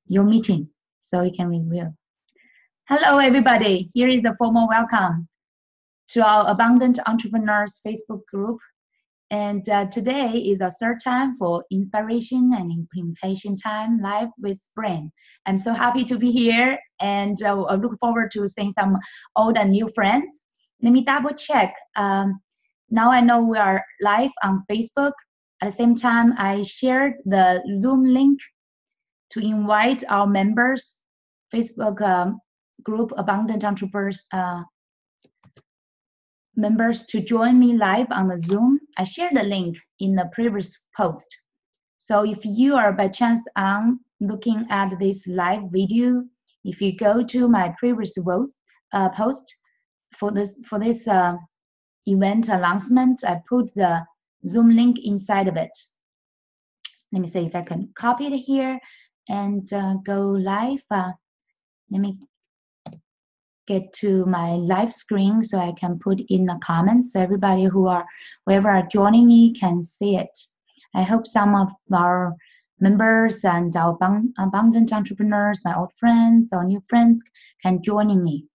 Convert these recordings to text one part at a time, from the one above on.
your meeting so you can review. Hello, everybody. Here is a formal welcome to our Abundant Entrepreneurs Facebook group. And today is our third time for inspiration and implementation time live with Brain. I'm so happy to be here, and I look forward to seeing some old and new friends. Let me double check. Now I know we are live on Facebook. At the same time, I shared the Zoom link to invite our members, Facebook group Abundant Entrepreneurs members to join me live on the Zoom. I shared the link in the previous post. So if you are by chance looking at this live video, if you go to my previous post for this event announcement, I put the Zoom link inside of it. Let me see if I can copy it here and go live. Let me get to my live screen so I can put in the comments so everybody whoever are joining me can see it. I hope some of our members and our abundant entrepreneurs, my old friends or new friends, can join me.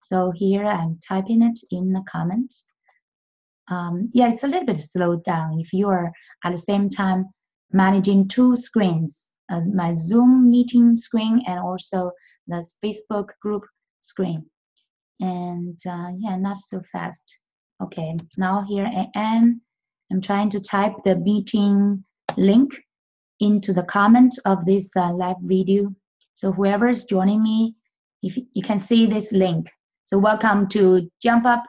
So here I'm typing it in the comments. Yeah, it's a little bit slowed down if you are at the same time managing two screens, my Zoom meeting screen and also the Facebook group screen. And yeah, not so fast. Okay, now here I am. I'm trying to type the meeting link into the comment of this live video. So whoever is joining me, if you can see this link. So welcome to jump up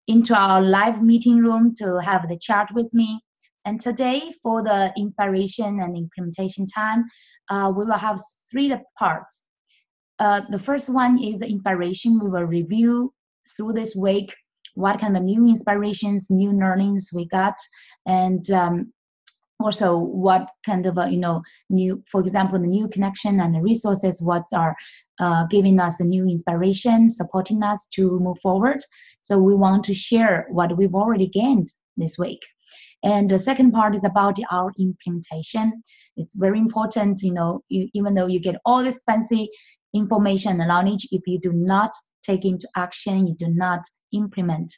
into our live meeting room to have the chat with me. And today for the inspiration and implementation time, we will have three parts. The first one is the inspiration. We will review through this week what kind of new inspirations, new learnings we got, and also what kind of new, for example, the new connection and the resources, what are giving us a new inspiration, supporting us to move forward. So we want to share what we've already gained this week. And the second part is about our implementation. It's very important, even though you get all this fancy information and knowledge, if you do not take into action, you do not implement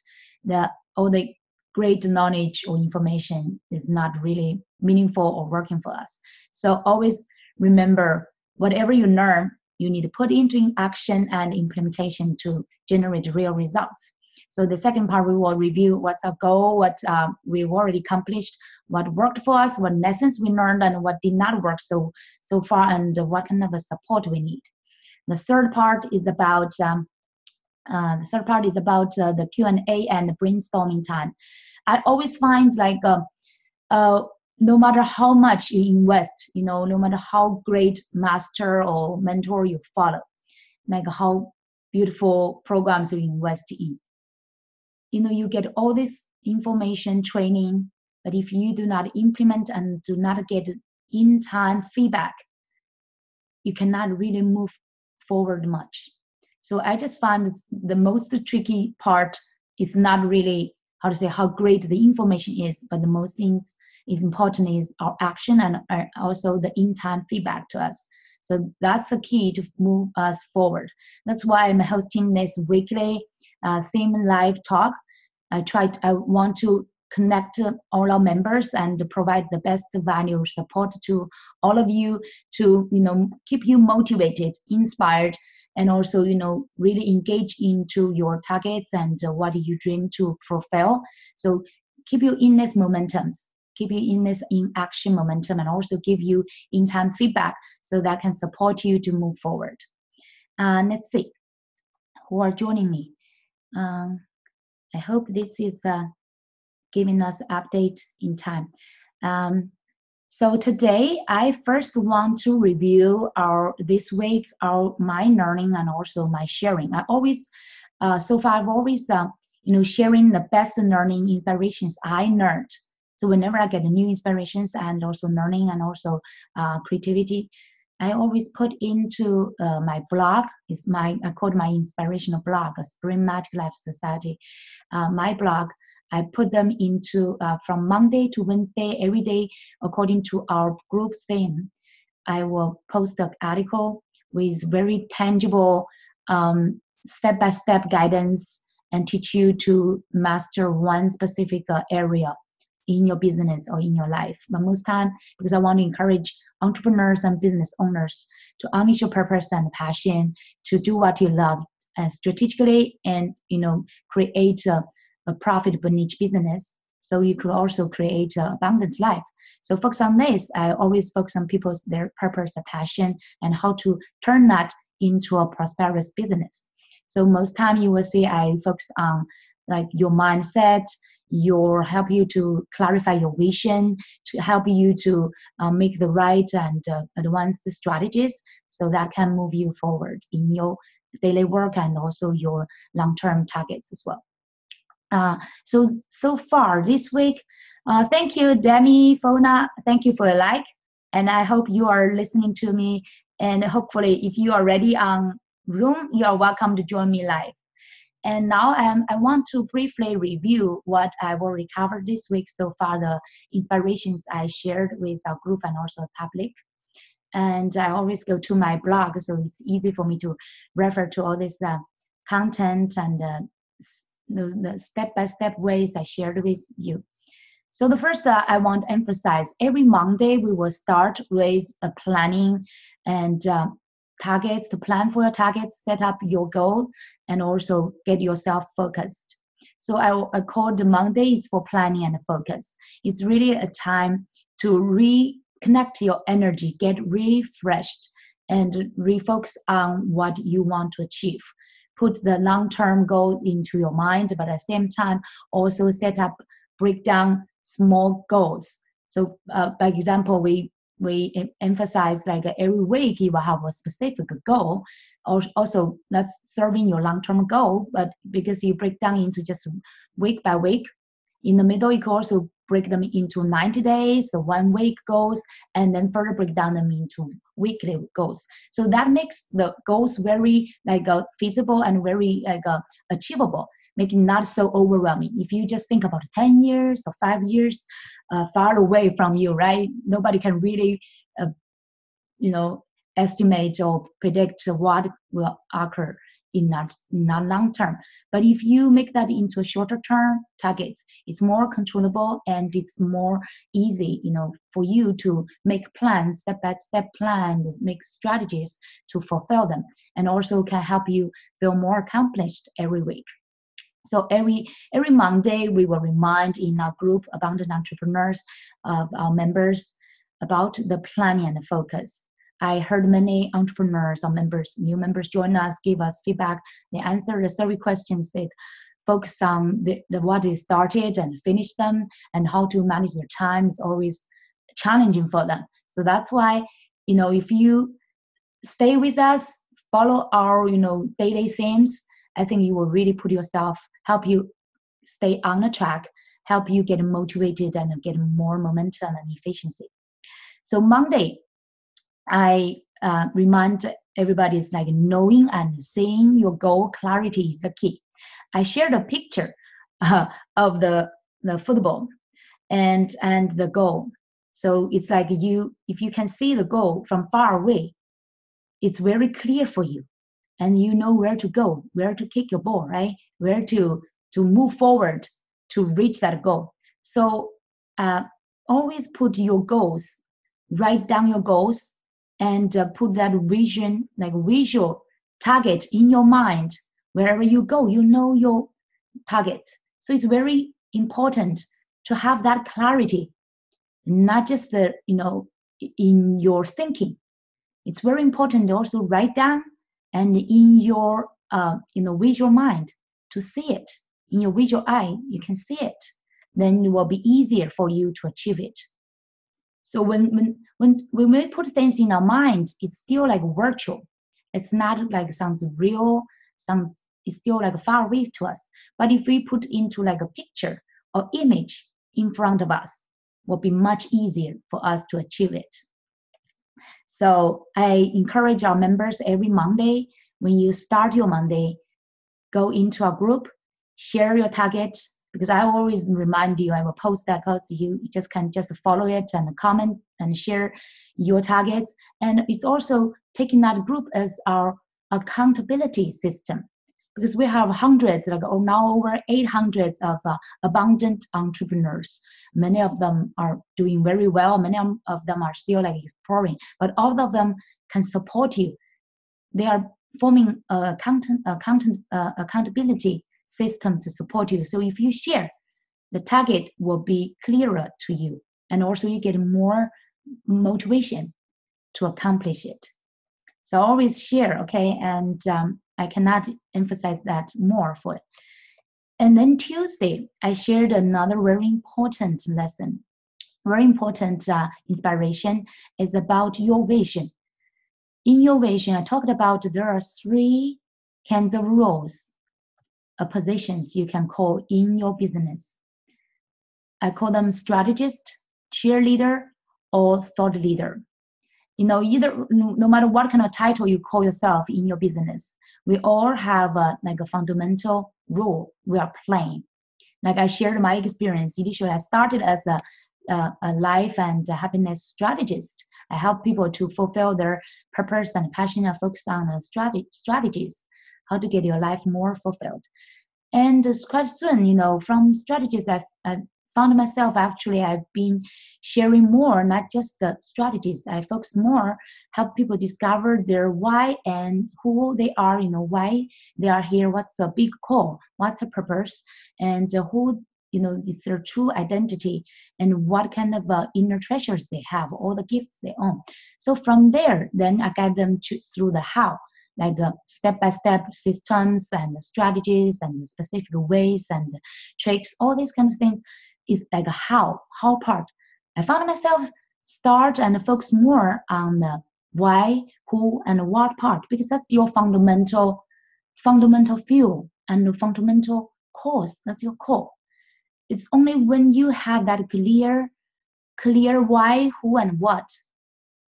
all the great knowledge or information is not really meaningful or working for us. So always remember, whatever you learn, you need to put into action and implementation to generate real results. So the second part, we will review what's our goal, what we've already accomplished, what worked for us, what lessons we learned, and what did not work so far, and what kind of a support we need. The third part is about the Q&A and brainstorming time. I always find no matter how much you invest, no matter how great master or mentor you follow, like how beautiful programs you invest in, you get all this information, training, but if you do not implement and do not get in-time feedback, you cannot really move forward much. So I just found the most tricky part is not really how great the information is, but the most things is important is our action and also the in-time feedback to us. So that's the key to move us forward. That's why I'm hosting this weekly theme live talk. I want to connect all our members and provide the best value support to all of you to keep you motivated, inspired, and also really engage into your targets and what you dream to fulfill. So keep you in this momentum, keep you in this in action momentum, and also give you in time feedback so that can support you to move forward. Let's see who are joining me. I hope this is giving us update in time. So today, I first want to review this week my learning and also my sharing. I always, so far I've always, sharing the best learning inspirations I learned. So whenever I get new inspirations and also learning and also creativity, I always put into my blog. I call it my inspirational blog, Spring Magic Life Society. My blog, I put them into from Monday to Wednesday, every day, according to our group theme. I will post an article with very tangible step-by-step guidance and teach you to master one specific area in your business or in your life. But most time, because I want to encourage entrepreneurs and business owners to unleash your purpose and passion, to do what you love strategically, and create a profitable niche business, so you could also create an abundant life. So focus on this. I always focus on their purpose, their passion, and how to turn that into a prosperous business. So most time you will see I focus on like your mindset, help you to clarify your vision, to help you to make the right and advanced strategies, so that can move you forward in your daily work and also your long-term targets as well. So far this week, thank you, Demi, Fona. Thank you for your like, and I hope you are listening to me. And hopefully, if you are ready on Zoom, you are welcome to join me live. And now I want to briefly review what I've already covered this week so far, the inspirations I shared with our group and also the public. And I always go to my blog, so it's easy for me to refer to all this content and the step-by-step ways I shared with you. So the first I want to emphasize, every Monday we will start with a planning and targets, to plan for your targets, set up your goal, and also get yourself focused. So I call the Mondays for planning and focus. It's really a time to reconnect your energy, get refreshed, and refocus on what you want to achieve. Put the long-term goal into your mind, but at the same time, also break down small goals. So, by example, we emphasize like every week you will have a specific goal, or also that's serving your long-term goal, but because you break down into just week by week, in the middle you can also break them into 90 days, so 1 week goals, and then further break down them into weekly goals. So that makes the goals very feasible and very achievable, making not so overwhelming. If you just think about 10 years or 5 years far away from you, right? Nobody can really, estimate or predict what will occur in that long term. But if you make that into a shorter term targets, it's more controllable and it's more easy, for you to make plans, step-by-step plans, make strategies to fulfill them, and also can help you feel more accomplished every week. So every Monday, we will remind in our group Abundant Entrepreneurs of our members about the planning and the focus. I heard many entrepreneurs or new members join us, give us feedback. They answer the survey questions, they focus on what they started and finish them, and how to manage their time is always challenging for them. So that's why, if you stay with us, follow our, daily themes, I think you will really help you stay on the track, help you get motivated and get more momentum and efficiency. So Monday, I remind everybody is like knowing and seeing your goal. Clarity is the key. I shared a picture of the football and the goal. So it's like if you can see the goal from far away, it's very clear for you. And you know where to go, where to kick your ball, right? Where to move forward to reach that goal. So always put your goals, write down your goals, and put that vision, like visual target in your mind. Wherever you go, you know your target. So it's very important to have that clarity, not just in your thinking. It's very important to also write down and in your visual mind to see it. In your visual eye, you can see it. Then it will be easier for you to achieve it. So when we put things in our mind, it's still like virtual. It's not like sounds real. It's still like far away to us. But if we put into like a picture or image in front of us, it will be much easier for us to achieve it. So I encourage our members every Monday, when you start your Monday, go into our group, share your targets, because I always remind you, I will post that post to you. You just can follow it and comment and share your targets. And it's also taking that group as our accountability system, because we have hundreds, like now over 800 of abundant entrepreneurs. Many of them are doing very well. Many of them are still like exploring, but all of them can support you. They are forming a accountability system to support you. So if you share, the target will be clearer to you, and also you get more motivation to accomplish it. So always share, okay? And I cannot emphasize that more for it. And then Tuesday, I shared another very important lesson, very important inspiration is about your vision. In your vision, I talked about there are 3 kinds of roles, positions you can call in your business. I call them strategist, cheerleader, or thought leader. Either no matter what kind of title you call yourself in your business, we all have like a fundamental role we are playing. Like I shared my experience. Initially, I started as a life and happiness strategist. I help people to fulfill their purpose and passion and focus on strategies, how to get your life more fulfilled. And quite soon, from strategies, I found myself actually I've been sharing more, not just the strategies. I focus more, help people discover their why and who they are, why they are here, what's the big call, what's the purpose, and who, it's their true identity, and what kind of inner treasures they have, all the gifts they own. So from there, then I guide them through the how, like step-by-step systems and strategies and specific ways and tricks, all these kind of things is like a how part. I found myself start and focus more on the why, who, and what part, because that's your fundamental fuel and the fundamental cause. That's your core. It's only when you have that clear why, who, and what.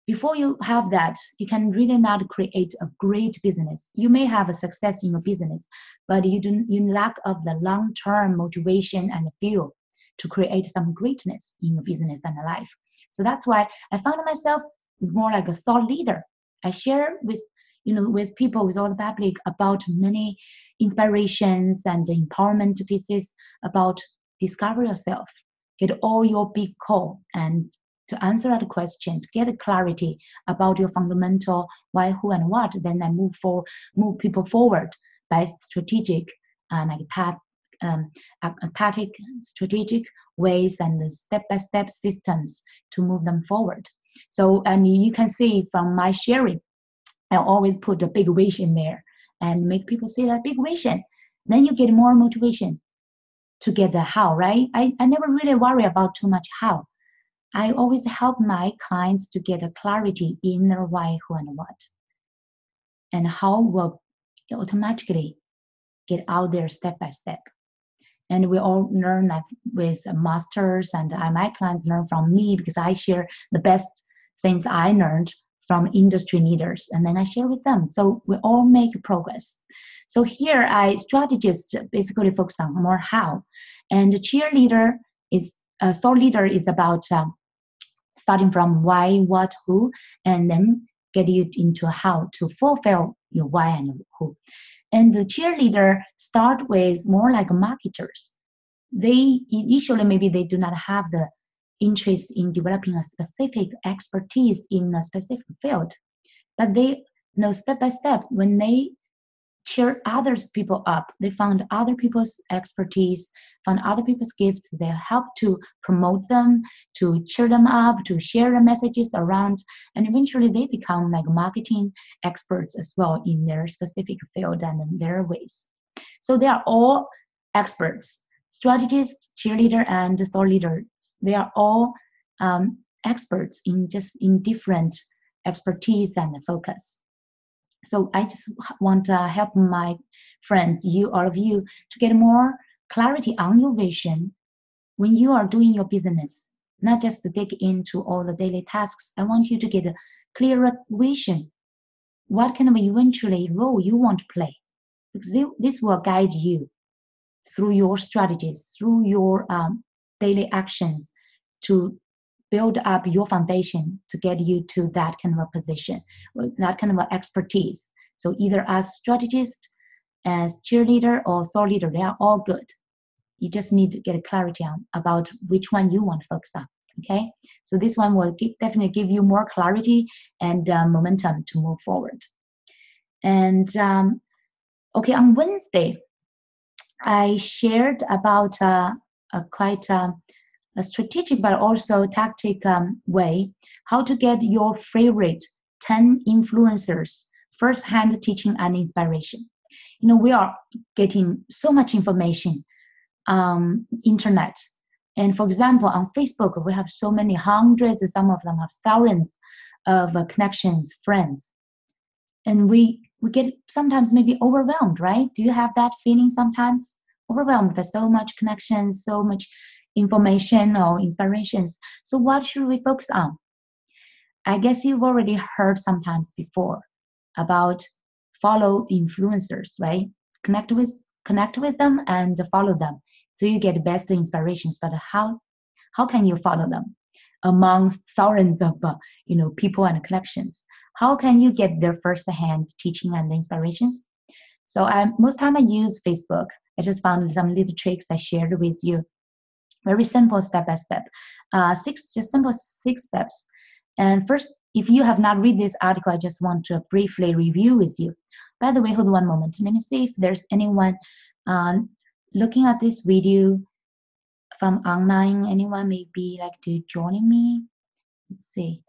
Before you have that, you can really not create a great business. You may have a success in your business, but you lack of the long-term motivation and fuel to create some greatness in your business and life. So that's why I found myself is more like a thought leader. I share with people, with all the public, about many inspirations and empowerment pieces about discover yourself, get all your big call, and to answer that question, to get a clarity about your fundamental why, who, and what. Then I move people forward by strategic empathic, strategic ways and step-by-step systems to move them forward. So, and you can see from my sharing, I always put a big vision there and make people see that big vision. Then you get more motivation to get the how, right? I never really worry about too much how. I always help my clients to get a clarity in their why, who, and what. And how will automatically get out there step by step. And we all learn that with masters, and my clients learn from me because I share the best things I learned from industry leaders, and then I share with them. So we all make progress. So here I strategist basically focus on more how, and the cheerleader is thought leader is about starting from why, what, who, and then get you into how to fulfill your why and who. And the cheerleader start with more like marketers. They initially maybe they do not have the interest in developing a specific expertise in a specific field, but they step by step when they cheer other people up, they found other people's expertise, found other people's gifts, they help to promote them, to cheer them up, to share the messages around, and eventually they become like marketing experts as well in their specific field and in their ways. So they are all experts, strategists, cheerleader, and thought leaders. They are all experts in different expertise and focus. So I just want to help my friends, all of you, to get more clarity on your vision when you are doing your business, not just to dig into all the daily tasks. I want you to get a clearer vision. What kind of eventually role you want to play? Because this will guide you through your strategies, through your daily actions to build up your foundation to get you to that kind of a position, that kind of a expertise. So either as strategist, as cheerleader, or thought leader, they are all good. You just need to get clarity on about which one you want to focus on. Okay, so this one will definitely give you more clarity and momentum to move forward. And okay, on Wednesday, I shared about a quite a strategic but also tactic way how to get your favorite 10 influencers first-hand teaching and inspiration. You know, we are getting so much information on internet. And for example, on Facebook, we have so many hundreds, some of them have thousands of connections, friends. And we get sometimes maybe overwhelmed, right? Do you have that feeling sometimes? Overwhelmed by so much connections, so much information or inspirations. So what should we focus on? I guess you've already heard sometimes before about follow influencers, right? Connect with them and follow them. So you get the best inspirations. But how can you follow them among thousands of people and connections? How can you get their first-hand teaching and inspirations? So most time I use Facebook. I just found some little tricks I shared with you. Very simple, step by step. Simple 6 steps. And first, if you have not read this article, I just want to briefly review with you. By the way, hold one moment. Let me see if there's anyone looking at this video from online. Anyone may be like to join me. Let's see.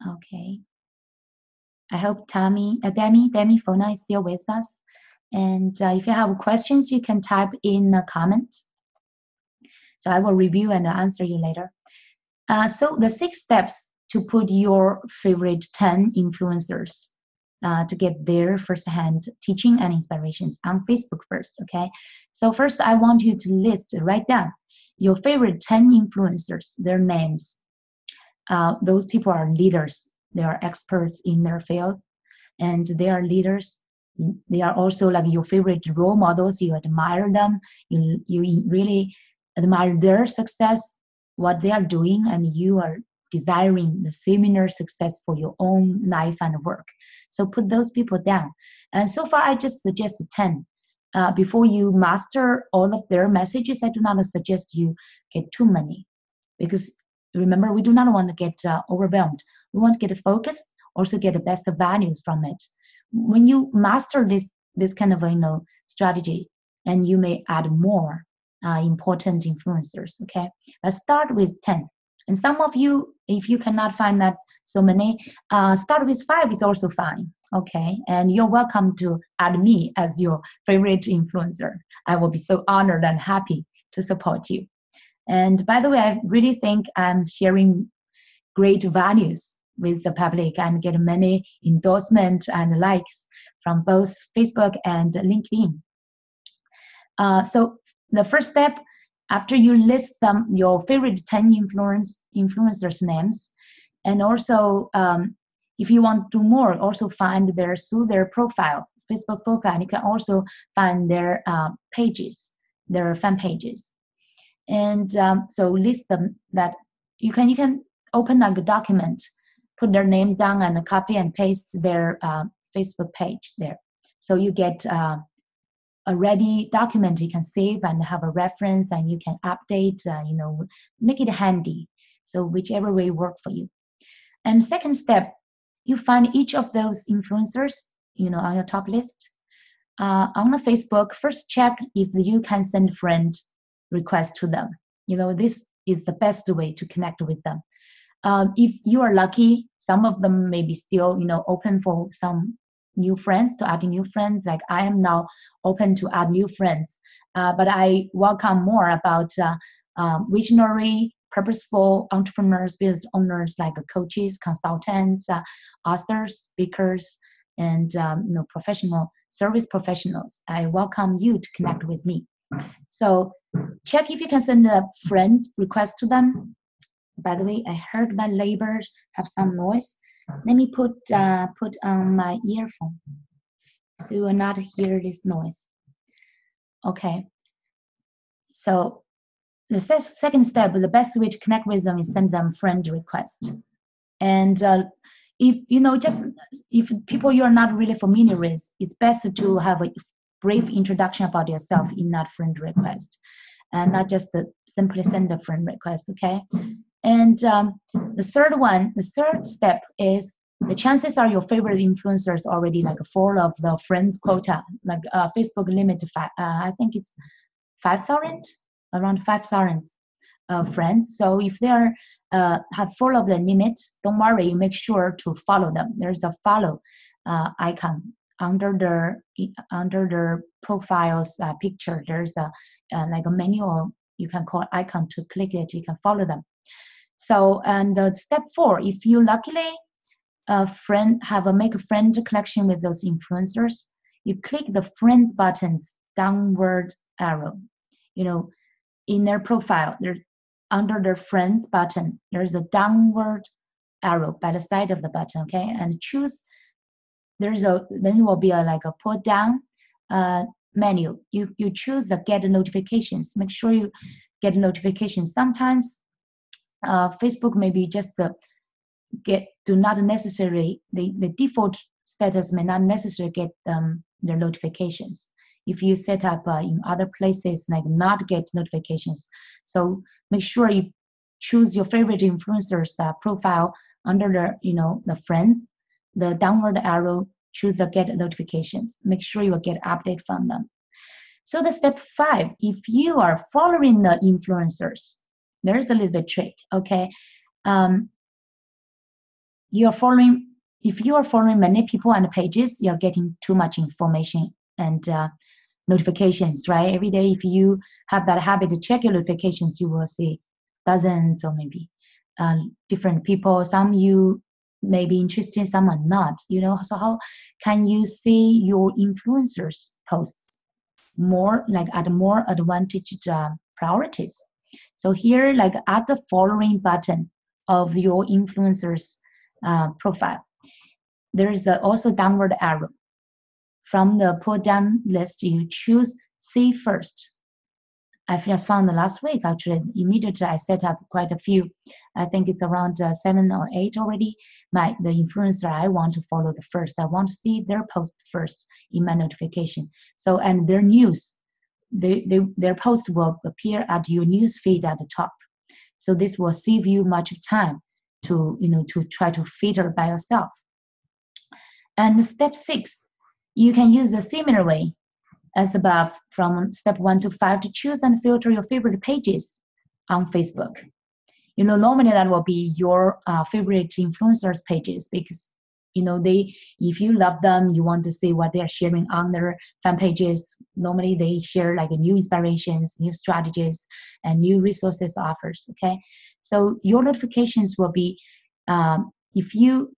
Okay. I hope Demi Fona is still with us. And if you have questions, you can type in a comment. So I will review and answer you later. So the 6 steps to put your favorite 10 influencers to get their first-hand teaching and inspirations on Facebook first, okay? So first, I want you to write down your favorite 10 influencers, their names. Those people are leaders. They are experts in their field, and they are leaders. They are also like your favorite role models. You admire them. You really admire their success, what they are doing, and you are desiring the similar success for your own life and work. So put those people down. And so far, I just suggest 10. Before you master all of their messages, I do not suggest you get too many, because remember, we do not want to get overwhelmed. We want to get focused, also get the best values from it. When you master this kind of strategy, and you may add more important influencers. Okay, let's start with 10. And some of you, if you cannot find that so many, start with 5 is also fine. Okay, and you're welcome to add me as your favorite influencer. I will be so honored and happy to support you. And by the way, I really think I'm sharing great values with the public and get many endorsements and likes from both Facebook and LinkedIn. So the first step, after you list your favorite 10 influencers' names, and also if you want to do more, also find through their profile, Facebook profile, you can also find their pages, their fan pages. And so list them that you can open like a document, put their name down and copy and paste their Facebook page there. So you get a ready document you can save and have a reference, and you can update, make it handy. So whichever way work for you. And second step, you find each of those influencers, on your top list. On the Facebook, first check if you can send friend request to them. This is the best way to connect with them. If you are lucky, some of them may be still, open for some new friends, to adding new friends. Like I am now open to add new friends. But I welcome more about visionary, purposeful entrepreneurs, business owners, like coaches, consultants, authors, speakers, and professional service professionals. I welcome you to connect with me. So check if you can send a friend request to them. By the way, I heard my neighbors have some noise. Let me put on my earphone so you will not hear this noise. Okay. So the second step, the best way to connect with them is send them friend request. And if just if people you're not really familiar with, it's best to have a brief introduction about yourself in that friend request, and not just simply send a friend request. Okay. And the third step is, the chances are your favorite influencers already like full of the friends quota, like Facebook limit I think it's 5,000, around 5,000 friends. So if they are have full of the limit, don't worry, you make sure to follow them. There's a follow icon under their profiles picture. There's a like a menu, you can call icon to click it, you can follow them. So, and step 4, if you luckily make a friend connection with those influencers, you click the friends button's downward arrow. In their profile, under their friends button, there's a downward arrow by the side of the button. Okay, and choose. Then will be like a pull down menu. You choose the get notifications. Make sure you get notifications. Sometimes Facebook maybe just do not necessarily, the default status may not necessarily get their notifications. If you set up in other places, like not get notifications. So make sure you choose your favorite influencers profile under the friends, the downward arrow, choose the get notifications. Make sure you will get update from them. So the step 5, if you are following the influencers, there's a little bit trick. Okay. If you are following many people and pages, you're getting too much information and notifications, right? Every day, if you have that habit to check your notifications, you will see dozens or maybe different people. Some you may be interested, some are not. So how can you see your influencers posts more, like at more advantaged priorities? So here, like at the following button of your influencers profile, there is also downward arrow. From the pull down list, you choose see first. I just found the last week, actually, immediately I set up quite a few. I think it's around 7 or 8 already. The influencer I want to follow the first. I want to see their post first in my notification. So, and their news, their post will appear at your news feed at the top. So this will save you much time to try to filter by yourself. And step 6, you can use a similar way as above, from step 1 to 5, to choose and filter your favorite pages on Facebook. Normally that will be your favorite influencers pages, because if you love them, you want to see what they are sharing on their fan pages. Normally they share like new inspirations, new strategies, and new resources offers. Okay, so your notifications will be, if you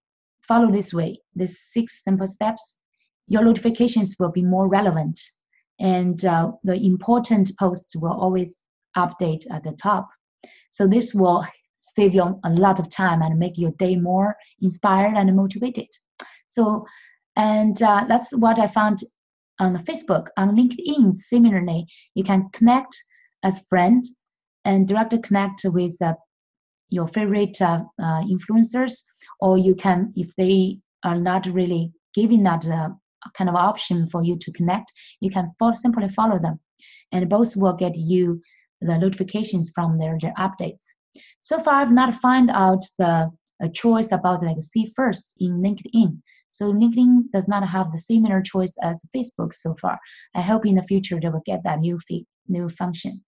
follow this way, these 6 simple steps, your notifications will be more relevant, and the important posts will always update at the top. So this will save you a lot of time and make your day more inspired and motivated. So, and that's what I found on Facebook. On LinkedIn, similarly, you can connect as friends and directly connect with your favorite influencers, or you can, if they are not really giving that kind of option for you to connect, you can simply follow them, and both will get you the notifications from their updates. So far, I've not found out a choice about like see first in LinkedIn. So LinkedIn does not have the similar choice as Facebook so far. I hope in the future they will get that new function.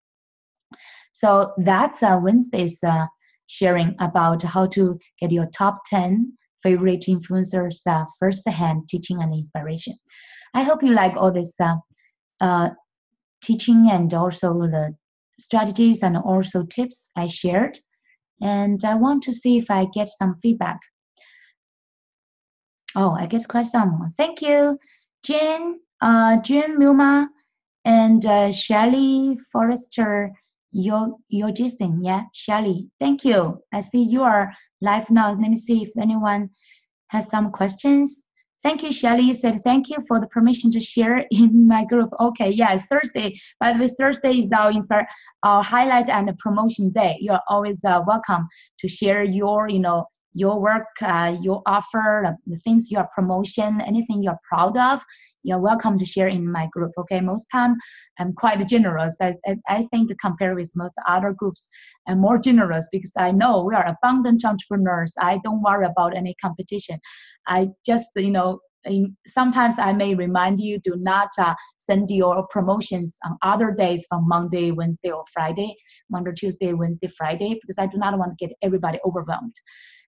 So that's Wednesday's sharing about how to get your top 10 favorite influencers first-hand teaching and inspiration. I hope you like all this teaching and also the strategies and also tips I shared. And I want to see if I get some feedback. Oh, I get quite some. Thank you, Jane, Milma, and Shelly Forrester. You're Jason, yeah, Shelly. Thank you. I see you are live now. Let me see if anyone has some questions. Thank you, Shelly. Said thank you for the permission to share in my group. Okay, yes, Thursday. By the way, Thursday is our highlight and promotion day. You're always welcome to share your, your work, your offer, the things you are promotion, anything you're proud of. You're welcome to share in my group. Okay, most time I'm quite generous. I think compared with most other groups, I'm more generous because I know we are abundant entrepreneurs. I don't worry about any competition. I just, sometimes I may remind you, do not send your promotions on other days from Monday, Wednesday, or Friday, Monday, Tuesday, Wednesday, Friday, because I do not want to get everybody overwhelmed.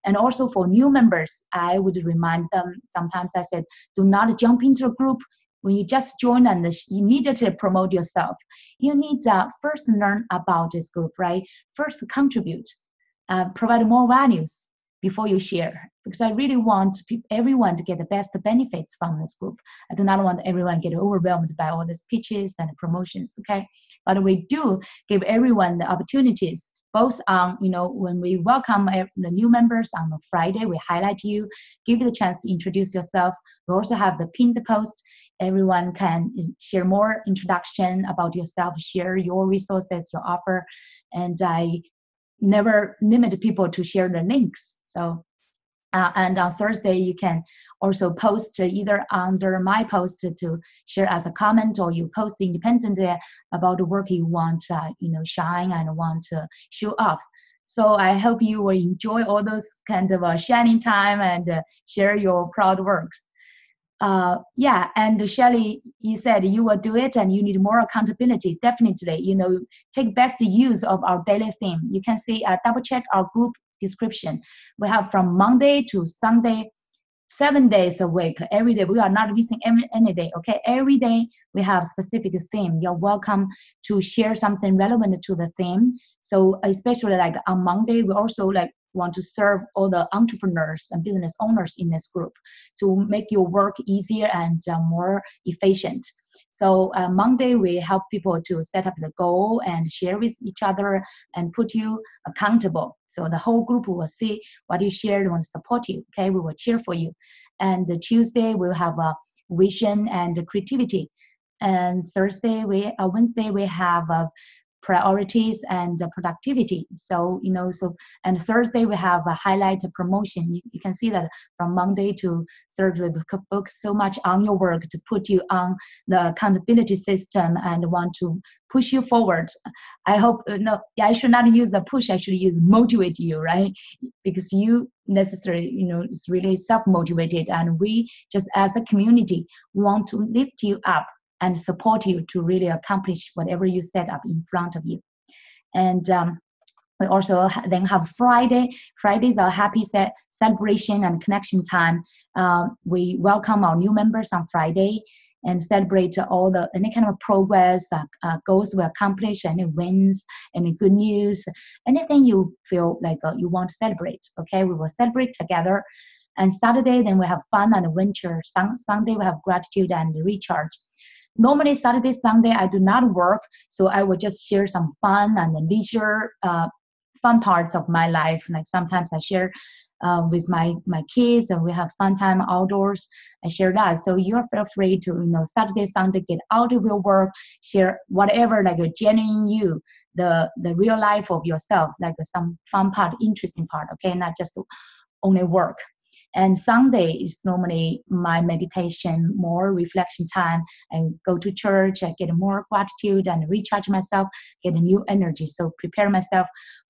And also for new members, I would remind them, sometimes I said, do not jump into a group when you just join and immediately promote yourself. You need to first learn about this group, right? First contribute, provide more values before you share, because I really want everyone to get the best benefits from this group. I do not want everyone to get overwhelmed by all these pitches and promotions, okay? But we do give everyone the opportunities, both on, when we welcome the new members on a Friday, we highlight you, give you the chance to introduce yourself. We also have the pinned post. Everyone can share more introduction about yourself, share your resources, your offer, and I never limit people to share the links. So, and on Thursday, you can also post either under my post to share as a comment, or you post independently about the work you want, shine and want to show up. So I hope you will enjoy all those kind of shining time and share your proud works. Yeah, and Shelly, you said you will do it and you need more accountability. Definitely, take best use of our daily theme. You can see, double check our group description. We have from Monday to Sunday, 7 days a week, every day. We are not missing any day, okay? Every day we have specific theme. You're welcome to share something relevant to the theme. So especially like on Monday, we also want to serve all the entrepreneurs and business owners in this group to make your work easier and more efficient. So Monday, we help people to set up the goal and share with each other and put you accountable. So the whole group will see what you shared and will support you. Okay, we will cheer for you. And Tuesday, we'll have a vision and creativity. And Wednesday, we have priorities and productivity. So, and Thursday we have a highlight promotion. You can see that from Monday to Thursday, we focus so much on your work to put you on the accountability system and want to push you forward. I hope, I should not use the push, I should use motivate you, right? Because you necessarily, it's really self-motivated, and we just as a community want to lift you up and support you to really accomplish whatever you set up in front of you. And we also then have Friday. Fridays are happy celebration and connection time. We welcome our new members on Friday and celebrate any kind of progress, goals we accomplish, any wins, any good news, anything you feel like you want to celebrate. Okay, we will celebrate together. And Saturday, then we have fun and adventure. Sunday, we have gratitude and recharge. Normally, Saturday, Sunday, I do not work, so I will just share some fun and leisure, fun parts of my life. Like sometimes I share with my kids, and we have fun time outdoors. I share that. So you feel free to, Saturday, Sunday, get out of your work, share whatever, like genuine you, the real life of yourself, like some fun part, interesting part, okay, not just only work. And Sunday is normally my meditation, more reflection time. I go to church, I get more gratitude and recharge myself, get a new energy. So prepare myself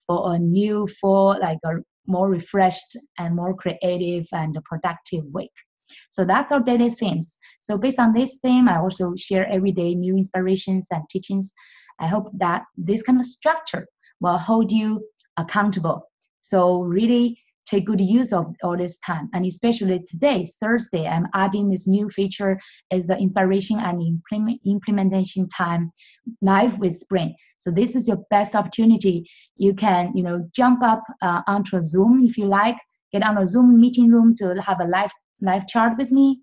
for a new, a more refreshed and more creative and productive week. So that's our daily themes. So based on this theme, I also share every day new inspirations and teachings. I hope that this kind of structure will hold you accountable. So really take good use of all this time. And especially today, Thursday, I'm adding this new feature is the inspiration and implementation time live with Spring. So this is your best opportunity. You can, jump up onto a Zoom if you like, get on a Zoom meeting room to have a live chat with me.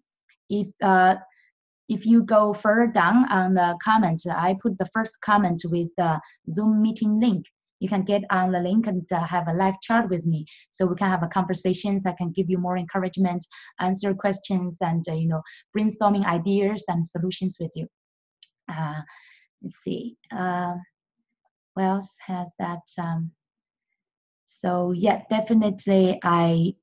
If you go further down on the comment, I put the first comment with the Zoom meeting link. you can get on the link and have a live chat with me, so we can have a conversations. I can give you more encouragement, answer questions, and brainstorming ideas and solutions with you. Let's see, what else has that? So yeah, definitely I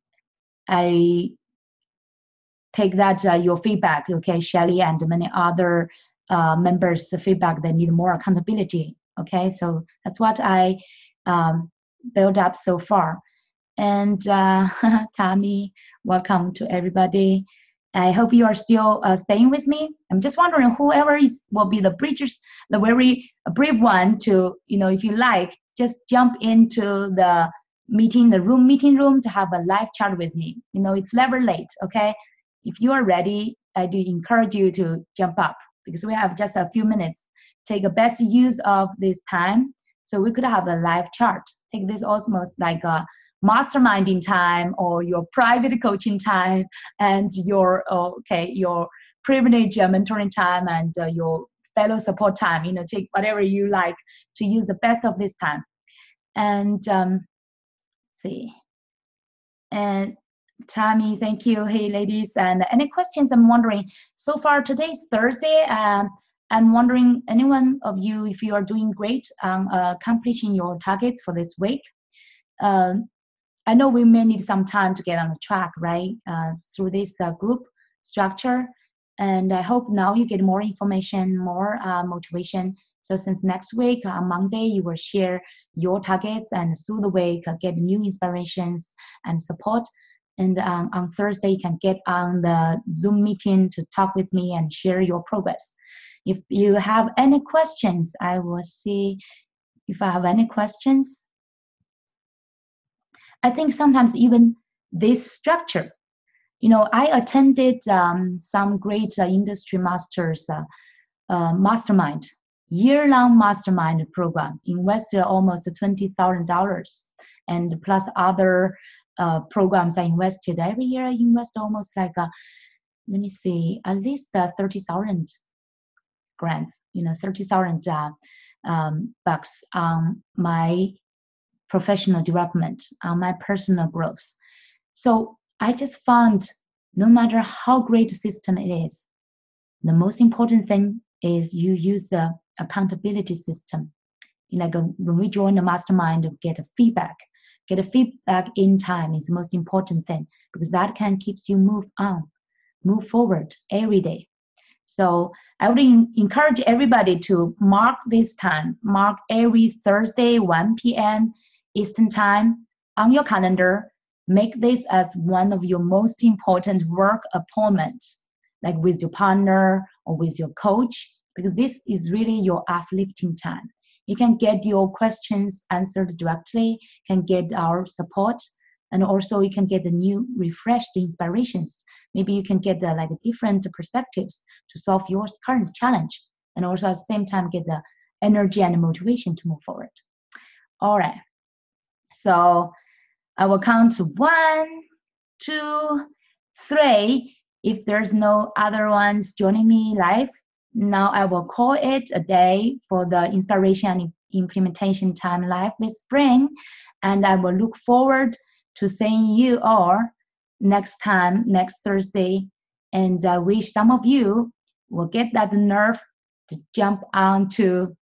take that your feedback, okay, Shelly, and many other members' feedback that need more accountability. Okay, so that's what I built up so far. And Tammy, welcome to everybody. I hope you are still staying with me. I'm just wondering whoever will be the bridges, the very brave one to, if you like, just jump into the meeting room to have a live chat with me. It's never late, okay? If you are ready, I do encourage you to jump up because we have just a few minutes. Take a best use of this time so we could have a live chat. Take this almost like a masterminding time or your private coaching time and your privilege mentoring time and your fellow support time. Take whatever you like to use the best of this time. And see. And Tammy, thank you. Hey, ladies. And any questions? I'm wondering, so far today's Thursday. I'm wondering, anyone of you, if you are doing great on accomplishing your targets for this week. I know we may need some time to get on the track, right? Through this group structure. And I hope now you get more information, more motivation. So since next week, on Monday, you will share your targets, and through the week, get new inspirations and support. And on Thursday, you can get on the Zoom meeting to talk with me and share your progress. If you have any questions, I will see if I have any questions. I think sometimes even this structure, I attended some great industry masters mastermind, year-long mastermind program, invested almost $20,000, and plus other programs I invested. Every year I invest almost like, let me see, at least 30,000 grants, 30,000 bucks on my professional development, on my personal growth. So I just found no matter how great the system it is, the most important thing is you use the accountability system. When we join the mastermind, get a feedback in time is the most important thing, because that can keeps you move forward every day. So I would encourage everybody to mark this time, mark every Thursday, 1 p.m. Eastern time on your calendar. Make this as one of your most important work appointments, like with your partner or with your coach, because this is really your uplifting time. You can get your questions answered directly, can get our support, and also you can get the new refreshed inspirations. Maybe you can get the different perspectives to solve your current challenge, and also at the same time get the energy and motivation to move forward. All right, so I will count 1, 2, 3. If there's no other ones joining me live, now I will call it a day for the inspiration and implementation time live with Spring, and I will look forward to seeing you all next Thursday, and I wish some of you will get that nerve to jump onto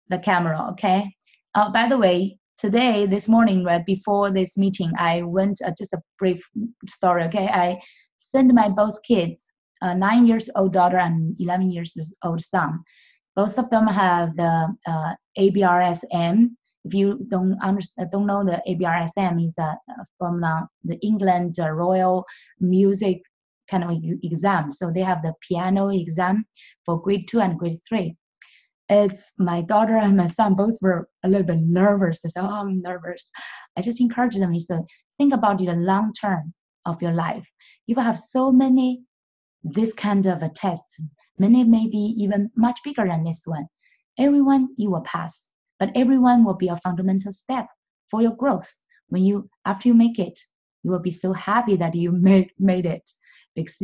the camera, okay? By the way, this morning, right before this meeting, I went, just a brief story, okay? I sent my both kids, 9 years old daughter and 11 years old son. Both of them have the ABRSM. If you don't know, the ABRSM is from the England Royal Music kind of exam. So they have the piano exam for grade 2 and grade 3. It's my daughter and my son both were a little bit nervous. They said, "Oh, I'm nervous." I just encourage them. So think about the long term of your life. You will have so many this kind of a test. Many may be even much bigger than this one. Everyone you will pass, but everyone will be a fundamental step for your growth. After you make it, you will be so happy that you made it, because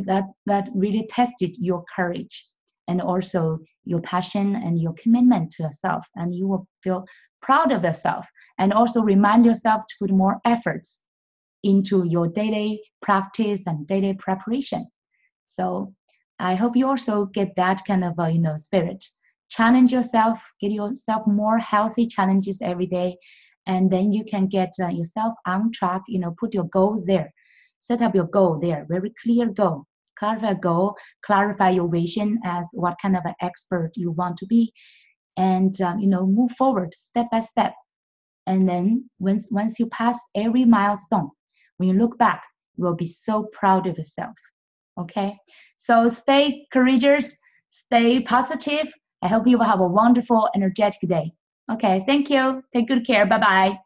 that really tested your courage. and also your passion and your commitment to yourself, and you will feel proud of yourself, and also remind yourself to put more efforts into your daily practice and daily preparation. So I hope you also get that kind of spirit. Challenge yourself, get yourself more healthy challenges every day, and then you can get yourself on track. Put your goals there, set up your goal there, very clear goal. Clarify a goal, clarify your vision as what kind of an expert you want to be, and move forward step by step. And then once you pass every milestone, when you look back, you will be so proud of yourself. Okay, so stay courageous, stay positive. I hope you will have a wonderful, energetic day. Okay, thank you. Take good care. Bye bye.